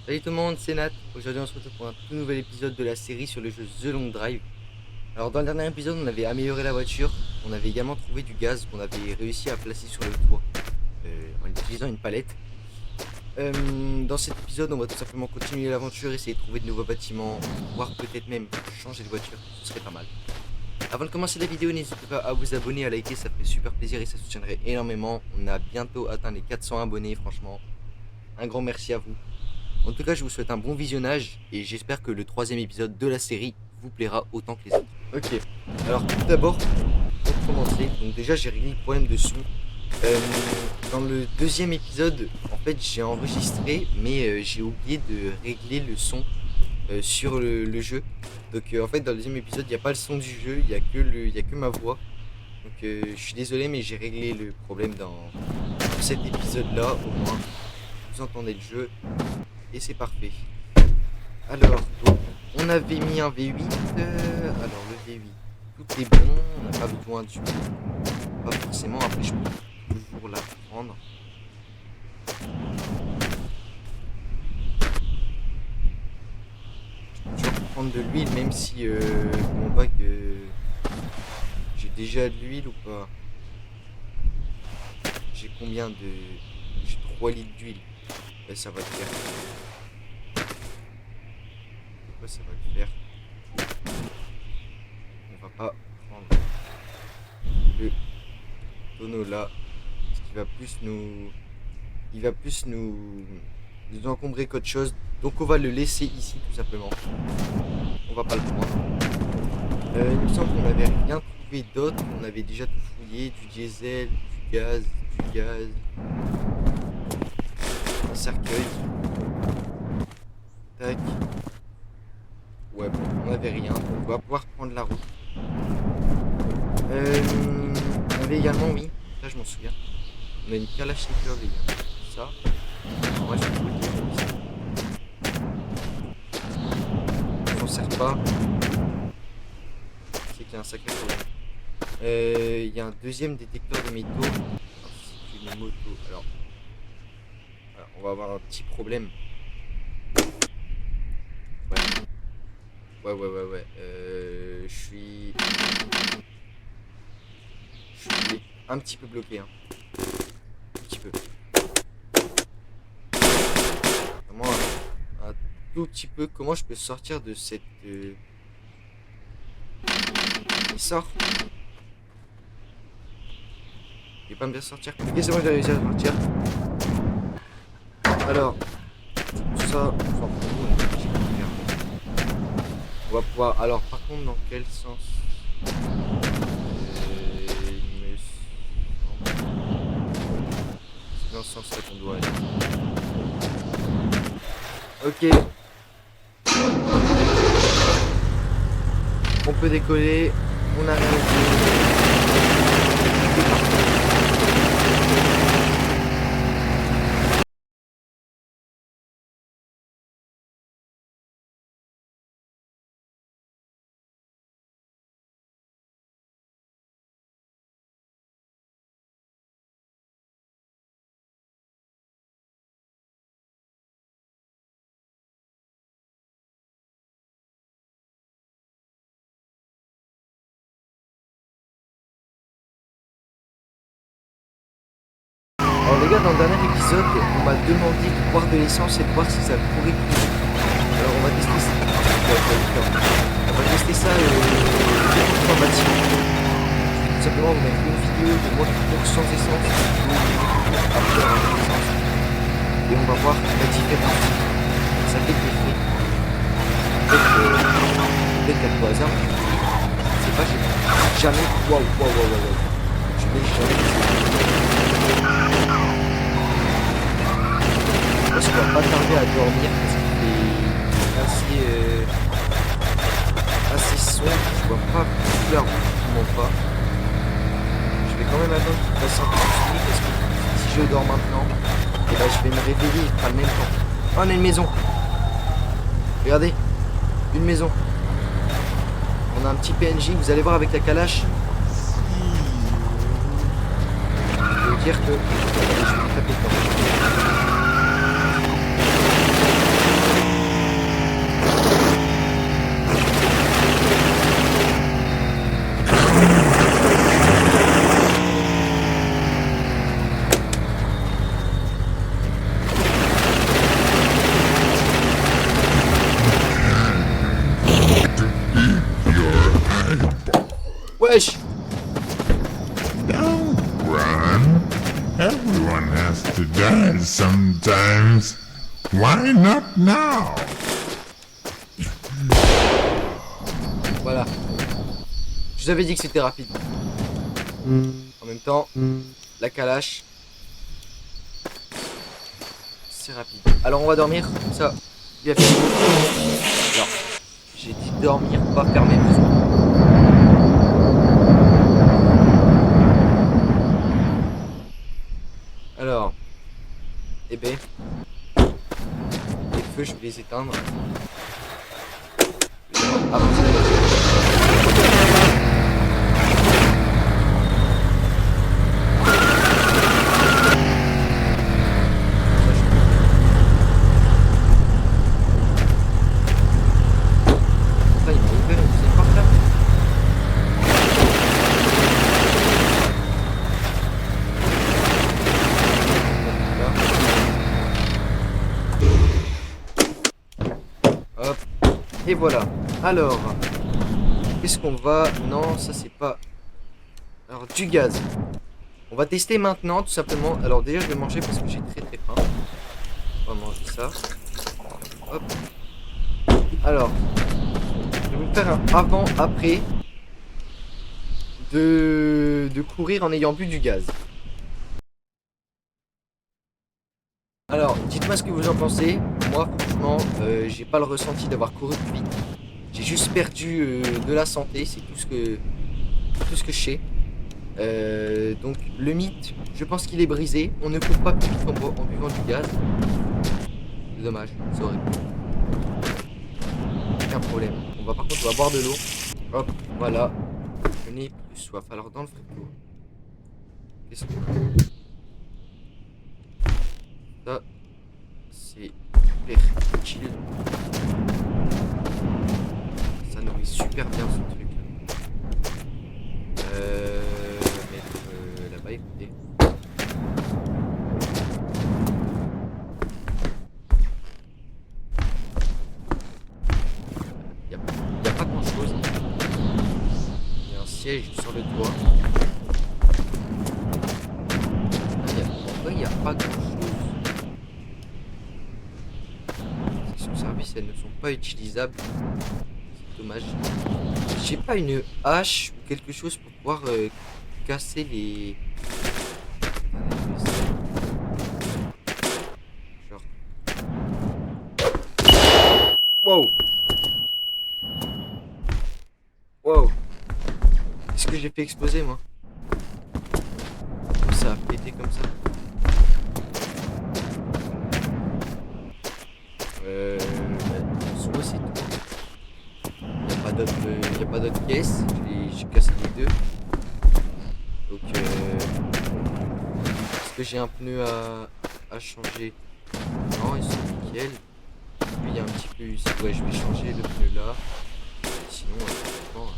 Salut tout le monde, c'est Nat. Aujourd'hui, on se retrouve pour un tout nouvel épisode de la série sur le jeu The Long Drive. Alors, dans le dernier épisode, on avait amélioré la voiture. On avait également trouvé du gaz qu'on avait réussi à placer sur le toit en utilisant une palette. Dans cet épisode, on va tout simplement continuer l'aventure, essayer de trouver de nouveaux bâtiments, voire peut-être même changer de voiture. Ce serait pas mal. Avant de commencer la vidéo, n'hésitez pas à vous abonner, à liker, ça ferait super plaisir et ça soutiendrait énormément. On a bientôt atteint les 400 abonnés, franchement. Un grand merci à vous. En tout cas, je vous souhaite un bon visionnage et j'espère que le troisième épisode de la série vous plaira autant que les autres. Ok, alors tout d'abord, pour commencer, donc déjà j'ai réglé le problème de son. Dans le deuxième épisode, en fait, j'ai enregistré, mais j'ai oublié de régler le son sur le jeu. Donc en fait, dans le deuxième épisode, il n'y a pas le son du jeu, il n'y a que ma voix. Donc je suis désolé, mais j'ai réglé le problème dans cet épisode-là, au moins. Vous entendez le jeu. Et c'est parfait. Alors, donc, on avait mis un V8. Alors, le V8, tout est bon. On n'a pas besoin du. Pas forcément. Après, je peux toujours la prendre. Je peux toujours prendre de l'huile, même si. Bon, pas que. J'ai déjà de l'huile ou pas. J'ai combien de. J'ai 3 litres d'huile. Ouais, ça va le faire. Pourquoi ça va le faire? On va pas prendre le tonneau là. Ce qui va plus nous. Il va plus nous encombrer qu'autre chose. Donc on va le laisser ici tout simplement. On va pas le prendre. Il me semble qu'on n'avait rien trouvé d'autre. On avait déjà tout fouillé. Du diesel, du gaz, un cercueil. Tac. Ouais bon, on n'avait rien. On va pouvoir prendre la route. On avait également, oui, ça je m'en souviens. On a une Kalachnikov les gars. Ça. Moi je vais vous le dire. On s'en sert pas. C'est qu'il y a un sacré problème. Il y a un deuxième détecteur de métaux. C'est une moto. Alors, voilà, on va avoir un petit problème. Ouais. Je suis un petit peu bloqué. Hein. Un petit peu. Vraiment un tout petit peu. Comment je peux sortir de cette. Il sort. Il va pas me faire sortir. Ok, c'est bon, j'ai réussi à sortir. Alors, tout ça. Enfin, pour nous, on va pouvoir. Alors, par contre, dans quel sens il me semble. C'est dans ce sens-là qu'on doit aller. Ok. On peut décoller. On a rien dit. Alors les gars, dans le dernier épisode, on m'a demandé de boire de l'essence et de voir si ça pourrait couler. Alors on va tester ça. On va tester ça dans un bâtiment. Tout simplement vous mettre une vidéo de moi qui cours sans essence après avoir mis l'essence. Et on va voir la différence. Ça fait que fait. Peut-être qu'à tout hasard, je sais pas, j'ai jamais. Waouh. Je n'ai jamais. Je pense qu'on va pas tarder à dormir parce qu'il est assez sombre. Je vois pas couleur absolument pas. Je vais quand même attendre qu'il fasse un peu de nuit parce que si je dors maintenant, et ben je vais me réveiller, il fera le même temps. Oh, on a une maison. Regardez, une maison. On a un petit PNJ, vous allez voir avec la calache. Je veux dire que je vais taper dedans. sometimes. Why not now? Voilà. Je vous avais dit que c'était rapide. En même temps, la calache, c'est rapide. Alors on va dormir, comme ça, il va faire beau. Alors, j'ai dit dormir, pas faire mes besoins. Alors, eh ben, les feux, je vais les éteindre. Avancer la voiture. Et voilà. Alors, qu'est-ce qu'on va... Non, ça c'est pas... Alors, du gaz. On va tester maintenant, tout simplement. Alors déjà, je vais manger parce que j'ai très faim. On va manger ça. Hop. Alors, je vais vous faire un avant-après de courir en ayant bu du gaz. Alors, dites-moi ce que vous en pensez. Moi, franchement, j'ai pas le ressenti d'avoir couru plus vite. J'ai juste perdu de la santé, c'est tout ce que je sais. Donc, le mythe, je pense qu'il est brisé. On ne court pas plus vite en buvant du gaz. C'est dommage, ça aurait pu. Aucun problème. Par contre, on va boire de l'eau. Hop, voilà. Je n'ai plus soif. Alors, dans le frigo, qu'est-ce qu'on a ? Ça, c'est hyper chill. Ça nourrit super bien ce truc. Mettre là-bas, écoutez. Il n'y a pas grand chose. Il y a un siège sur le toit. Il n'y a pas grand chose. Elles ne sont pas utilisables. C'est dommage. J'ai pas une hache ou quelque chose pour pouvoir casser les... Genre... Wow. Wow. Qu'est-ce que j'ai fait exploser moi? Ça a pété comme ça. Soit c'est tout. Il n'y a pas d'autres pièces. J'ai cassé les deux. Donc est-ce que j'ai un pneu à changer? Non, ils sont nickel. Lui, il y a un petit peu ici. Ouais, je vais changer le pneu là. Sinon, franchement,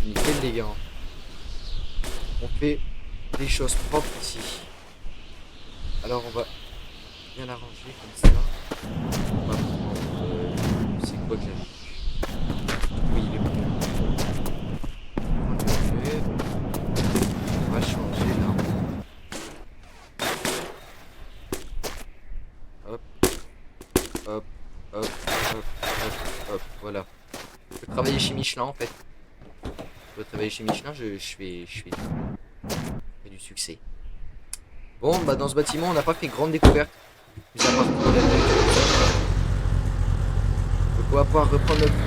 nickel les gars. On fait des choses propres ici. Alors on va bien l'arranger comme ça. On va prendre... c'est quoi que j'avais? Oui, il est bon. On va changer là. Hop. Hop. Hop. Hop. Hop. Hop. Voilà. Je peux travailler chez Michelin en fait. Je peux travailler chez Michelin, je fais du succès. Bon, bah dans ce bâtiment, on n'a pas fait grande découverte. Mais à part pour la nuit. Donc on va pouvoir reprendre notre route.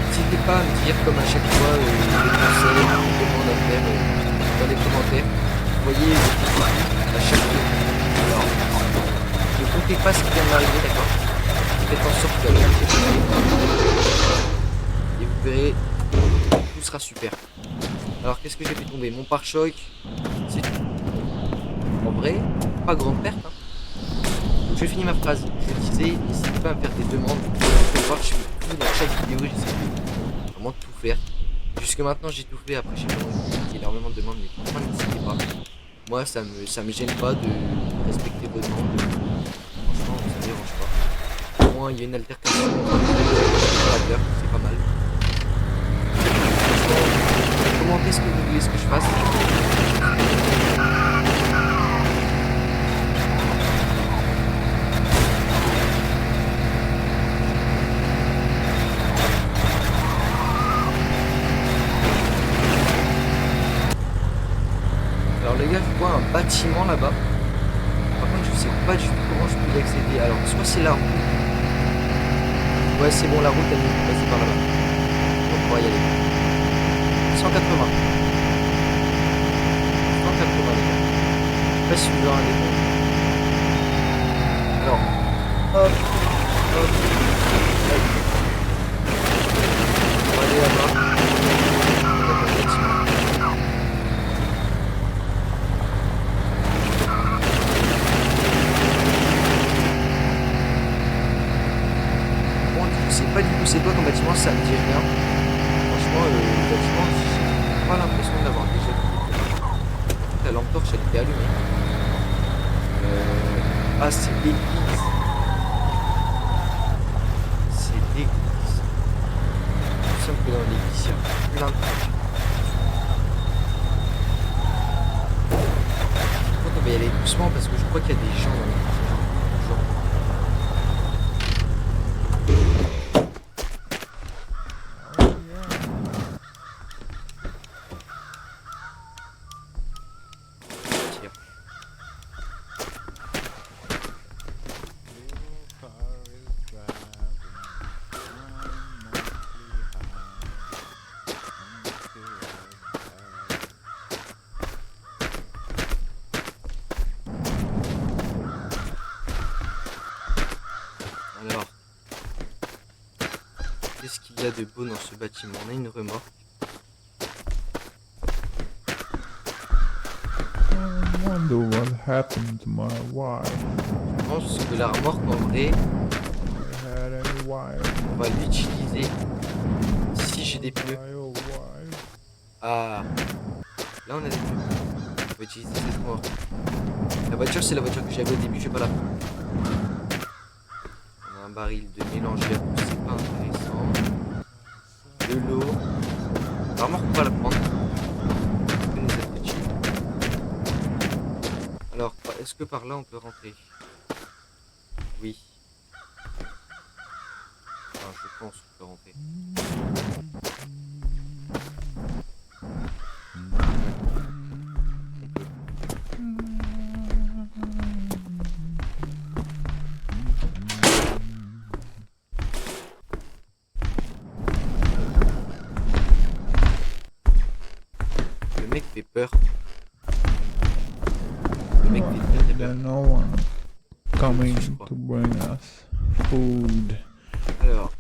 N'hésitez pas à me dire comme à chaque fois les conseils, les demandes à faire dans les commentaires. Vous voyez à chaque fois. Alors, ne comptez pas ce qui vient d'arriver, d'accord? Faites en sorte que la qualité soit et vous verrez, tout sera super. Alors qu'est-ce que j'ai fait tomber? Mon pare-choc, c'est tout. En vrai, pas grande perte. Hein. Donc je finis ma phrase. Je disais, n'hésitez pas à me faire des demandes. Vous pouvez voir, je fais tout dans chaque vidéo, j'essaie vraiment de tout faire. Jusque maintenant j'ai tout fait, après j'ai énormément de demandes, mais franchement n'hésitez pas. Moi ça me gêne pas de respecter vos demandes, moins il y a une altercation entre les raiders, c'est pas mal. Commentez ce que vous voulez que je fasse. Alors les gars, je vois un bâtiment là-bas. Par contre, je sais pas du tout comment je peux y accéder. Alors, soit c'est la route. Ouais, c'est bon, la route elle est passée par là-bas. Donc on va y aller. 180. 180 les gars. Je sais pas si vous aurez un décompte. Alors, hop, hop, hop. On va aller là-bas. On va faire le bâtiment. Je sais pas du tout c'est quoi comme bâtiment, ça me dit rien. Franchement, le bâtiment, j'ai pas l'impression de l'avoir déjà vu. La lampe torche, elle était allumée. Ah, c'est l'église. C'est l'église. Tout simple que dans l'église, il y a plein de trucs. Par contre, on va y aller doucement parce que je crois qu'il y a des gens dans l'église. Alors, qu'est-ce qu'il y a de beau dans ce bâtiment? On a une remorque. I wonder what happened to my wife. Je pense que la remorque, en vrai, I had any wife. on va l'utiliser si j'ai des pneus. My old wife. Ah, là on a des pneus. On va utiliser cette remorque. La voiture, c'est la voiture que j'avais au début, je vais pas la prendre. On a un baril de mélange vert, c'est pas intéressant. De l'eau. La remorque, on va la prendre. On connaît cette voiture. Alors, est-ce que par là on peut rentrer? Oui. Enfin, je pense qu'on peut rentrer. Le mec fait peur. Le mec fait très peur. There's no one coming Je crois. to bring us food. Alors,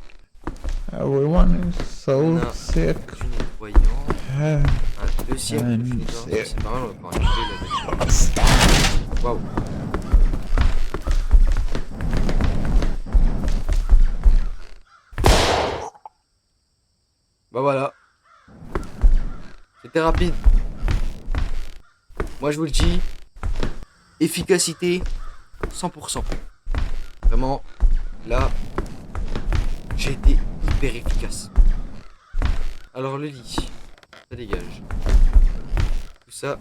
Everyone is so on a sick. du nettoyant. Ah, Un deuxième que je nettoie. c'est- C'est pas mal, on va pouvoir nettoyer la voiture. Waouh. Bah voilà. C'était rapide. Moi je vous le dis. Efficacité 100%. Vraiment, là, j'ai été hyper efficace. Alors le lit, ça dégage. Tout ça,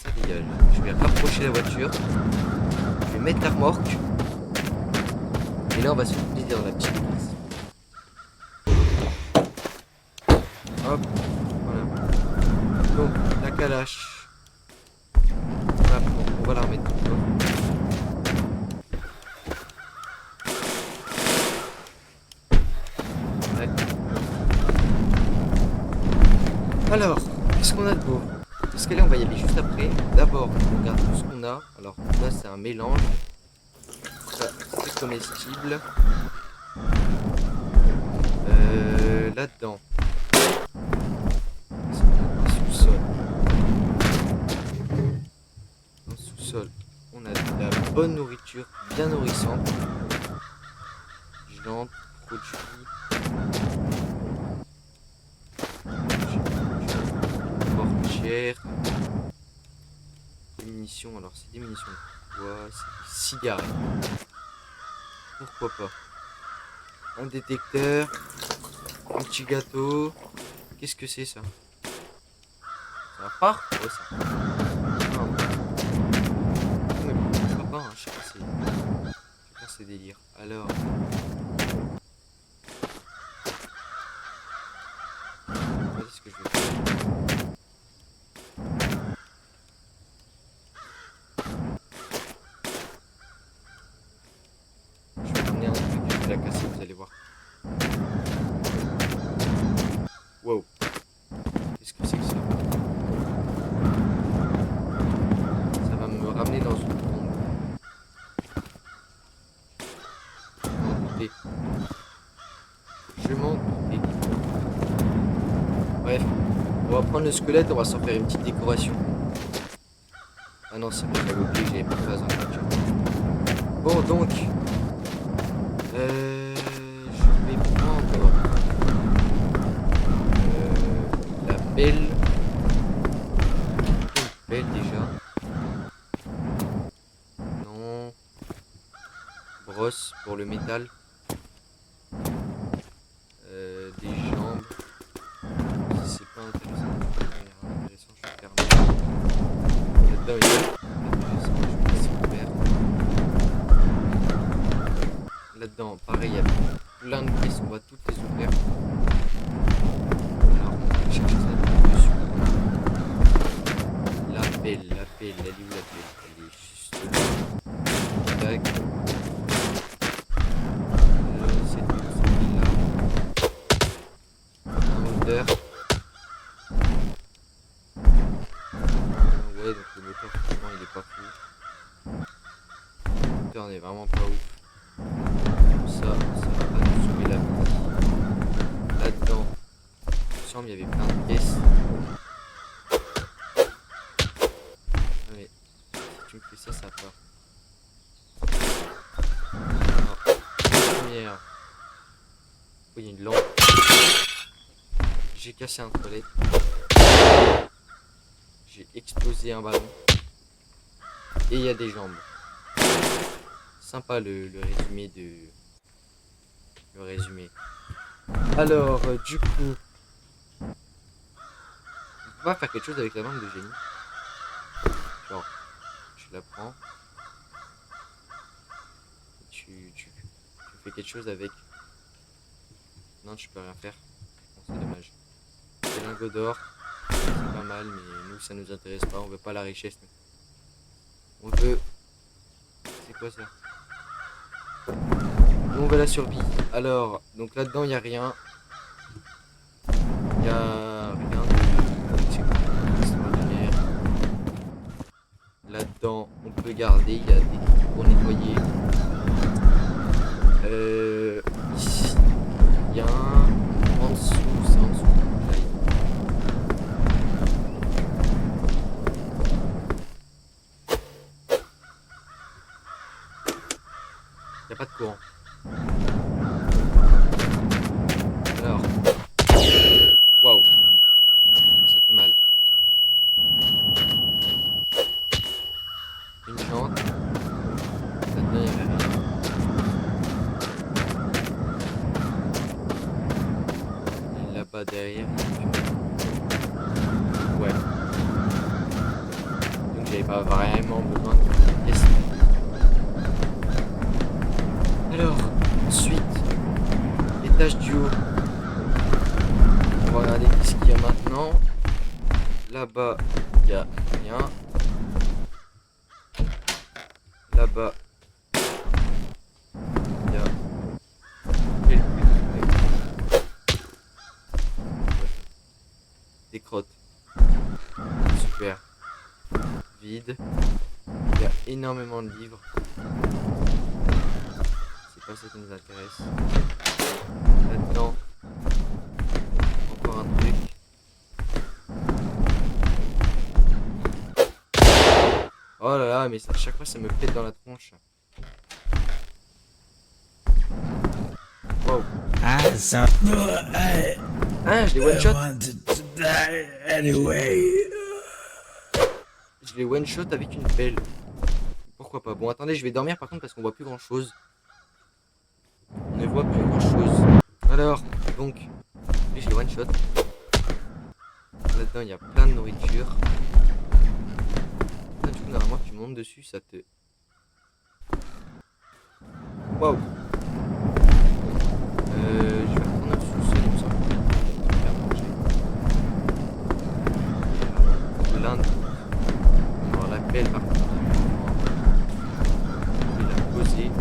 ça dégage. Je vais rapprocher la voiture. Je vais mettre la remorque. Et là on va se faire plaisir dans la petite église. Hop, voilà. Donc la calache. Voilà, on va la remettre. Ouais. Alors, qu'est-ce qu'on a de beau? Parce que là on va y aller juste après. D'abord, on regarde tout ce qu'on a. Alors là c'est un mélange. Ça, c'est comestible. Là-dedans. Un sous-sol. Un sous-sol. On a de la bonne nourriture, bien nourrissante. Viande, produits. Portière. Des munitions. Alors c'est des munitions de quoi? C'est des cigarettes. Pourquoi pas? Un détecteur. Un petit gâteau. Qu'est-ce que c'est ça? C'est un phare? Ouais, ça. Non. Mais pourquoi pas, hein, chacun ses délires. Alors. Regardez ce que je vais faire. Je vais ramener un truc, je vais la casser, vous allez voir. Wow. Qu'est-ce que c'est que ça? Ça va me ramener dans une tombe. Je m'en doutais. Je m'en doutais. Bref, on va prendre le squelette, on va s'en faire une petite décoration. Ah non, c'est vrai, j'avais oublié, j'avais pas de base en voiture. Bon, donc, je vais prendre la pelle. Une pelle déjà. Non. Brosse pour le métal. Des jambes. Si c'est pas intéressant, je vais fermer. Là-dedans, il y a super. Là-dedans, pareil, il y a plein de pièces, on va toutes les ouvrir. Alors, on va chercher ça dessus. La pelle, elle est où la pelle? Elle est juste là. Tac. C'est là. Un moteur. Ouais, donc le moteur, franchement, il est pas fou. Le moteur n'est vraiment pas ouf. Ça va pas nous sauver la vie. Là-dedans, il me semble qu'il y avait plein de pièces. Mais si tu me fais ça, ça part. Alors, première. Oh, il y a une lampe. J'ai cassé un toilette. J'ai explosé un ballon. Et il y a des jambes. Sympa le résumé de... Le résumé. Alors, du coup... On va faire quelque chose avec la lampe de génie. Genre, tu la prends. Tu fais quelque chose avec. Non, tu peux rien faire. Bon, c'est dommage. Des lingots d'or. C'est pas mal, mais nous, ça nous intéresse pas. On veut pas la richesse. On veut... C'est quoi ça? Nous, on veut la survie. Alors, donc là-dedans, il n'y a rien. Il n'y a rien d'extraordinaire. Là-dedans, on peut garder. Il y a des trucs pour nettoyer. Ici, il y a un en dessous. C'est en dessous. Il n'y a pas de courant. Alors. Waouh. Ça fait mal. Une jante. Là-dedans, il y avait rien. Et là-bas derrière. Ouais. Donc j'avais pas vraiment besoin de pièces. Alors, ensuite, l'étage du haut. On va regarder ce qu'il y a maintenant. Là-bas, il n'y a rien. Là-bas, il y a des crottes. Super. Vide. Il y a énormément de livres. C'est pas ça qui nous intéresse. Là-dedans, encore un truc. Oh là là, mais à chaque fois ça me pète dans la tronche. Wow. Ah, je l'ai one shot. Je l'ai one shot avec une pelle. Pourquoi pas. Bon, attendez, je vais dormir par contre parce qu'on voit plus grand chose. On ne voit plus grand chose. Alors, donc, lui j'ai one shot. Là-dedans il y a plein de nourriture. Là, du coup, normalement tu montes dessus, ça te. Waouh! Je vais prendre un sous-sol, il me semble. Je vais faire manger. De l'Inde. Alors la pelle par contre. Je vais la poser.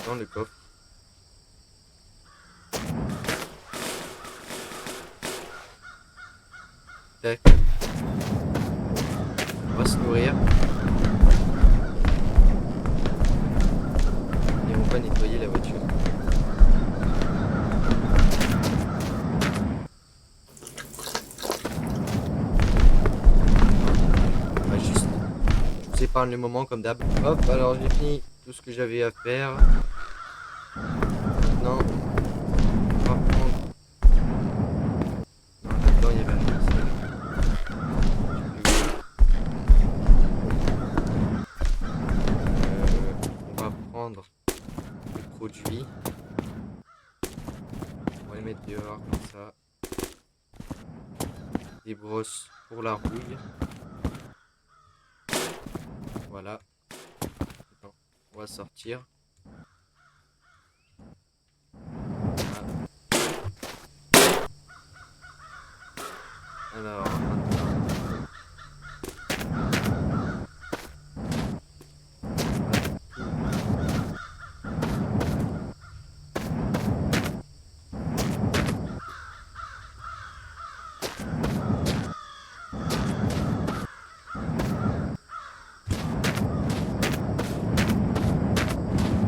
Dans le coffre. Tac. On va se nourrir. Et on va nettoyer la voiture. On va juste. Je vous épargne le moment comme d'hab. Hop, alors j'ai fini tout ce que j'avais à faire. Maintenant, on va prendre. Non, là-dedans il y avait rien. On va prendre les produits. On va les mettre dehors comme ça. Des brosses pour la rouille. Voilà. Attends, on va sortir. Alors,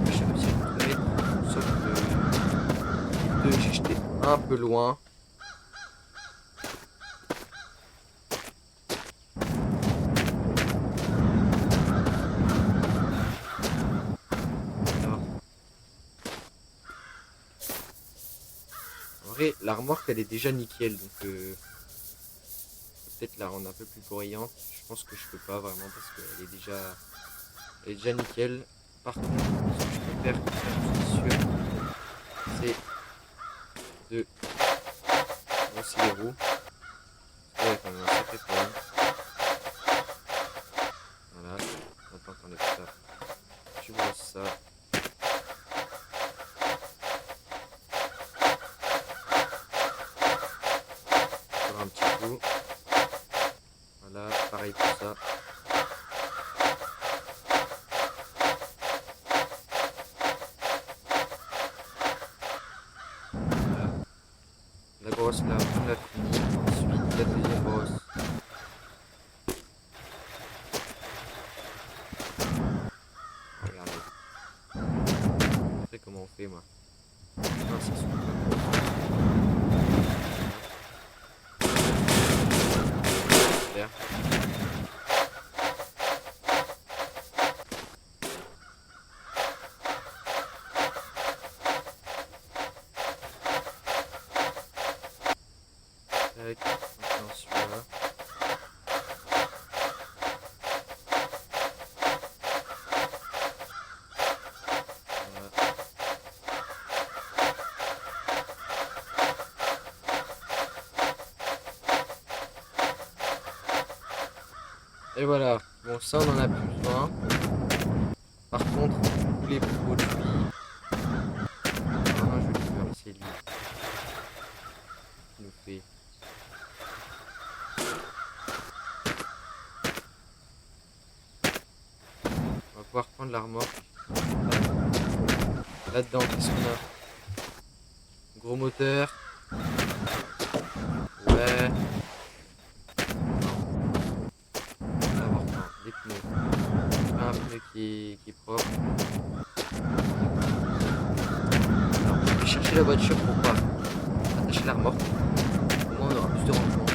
j'ai réussi à tout mettre, sauf que les deux j'ai jeté un peu loin. Alors, en vrai, la remorque elle est déjà nickel, donc peut-être la rendre un peu plus brillante. Je pense que je peux pas vraiment parce qu'elle est déjà nickel. Par contre, ce que je peux faire, je suis sûr, c'est de brosser les roues. Il y a quand même un sacré problème. Voilà, maintenant t'enlèves ça, tu brosses ça. Encore un petit coup. Voilà, pareil pour ça. Voilà. La brosse là, on l'a fini. Ensuite, la deuxième brosse. Regardez. Je sais comment on fait moi. Non, c'est super. Super. Tac, maintenant celui-là. Voilà. Et voilà. Bon, ça on en a plus besoin. Par contre, tous les produits. Ah, je vais le faire, c'est lui. Il nous fait. On va pouvoir prendre la remorque. Là-dedans, qu'est-ce qu'on a? Gros moteur. Ouais. Important. Des pneus. Un pneu qui est propre. Alors, je vais chercher la voiture pour pas attacher la remorque. Au moins, on aura plus de rangement.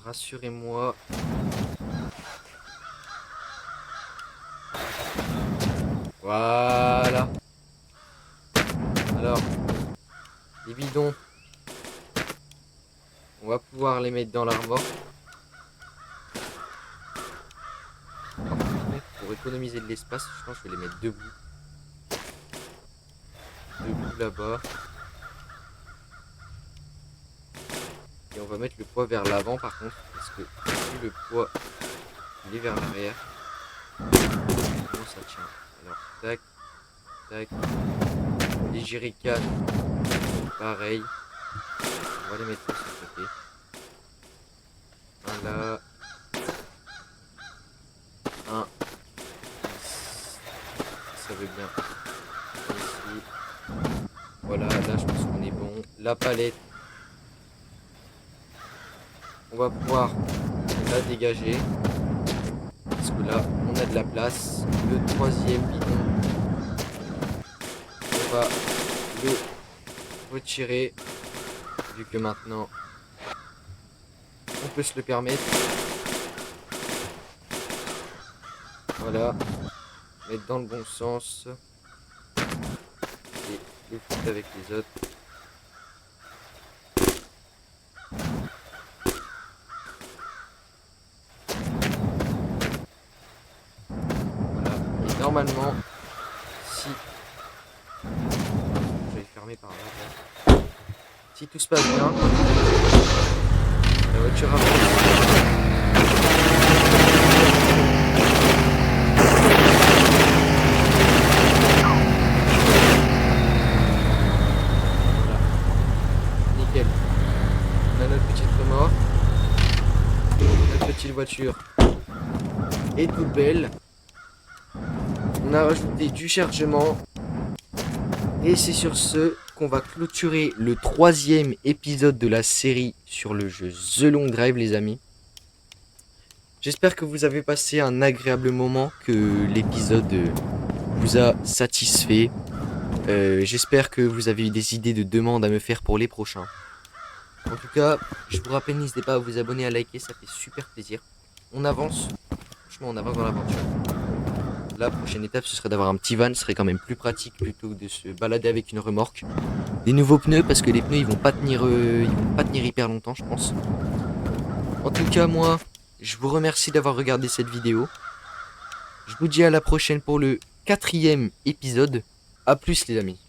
Rassurez-moi. Voilà. Les bidons, on va pouvoir les mettre dans l'armoire. Pour économiser de l'espace, je pense que je vais les mettre debout. Debout là-bas. Et on va mettre le poids vers l'avant par contre, parce que si le poids il est vers l'arrière, comment ça tient? Alors, tac, tac. Les jerrycans, pareil. On va les mettre de ce côté. Voilà. Un. Ça veut bien. Ici. Voilà, là je pense qu'on est bon. La palette. On va pouvoir la dégager. Parce que là, on a de la place. Le troisième bidon. On va le retirer. Vu que maintenant, on peut se le permettre. Voilà. Mettre dans le bon sens. Et le foutre avec les autres. Normalement, si je vais fermer par là, si tout se passe bien, la voiture avance. Voilà, nickel. On a notre petite remorque, notre petite voiture est toute belle. On a rajouté du chargement. Et c'est sur ce qu'on va clôturer le troisième épisode de la série sur le jeu The Long Drive, les amis. J'espère que vous avez passé un agréable moment, que l'épisode vous a satisfait. J'espère que vous avez eu des idées de demandes à me faire pour les prochains. En tout cas, je vous rappelle, n'hésitez pas à vous abonner, à liker, ça fait super plaisir. On avance, franchement on avance dans l'aventure. La prochaine étape, ce serait d'avoir un petit van, ce serait quand même plus pratique plutôt que de se balader avec une remorque. Des nouveaux pneus, parce que les pneus ils vont pas tenir hyper longtemps, je pense. En tout cas, moi, je vous remercie d'avoir regardé cette vidéo. Je vous dis à la prochaine pour le 4e épisode. A plus les amis.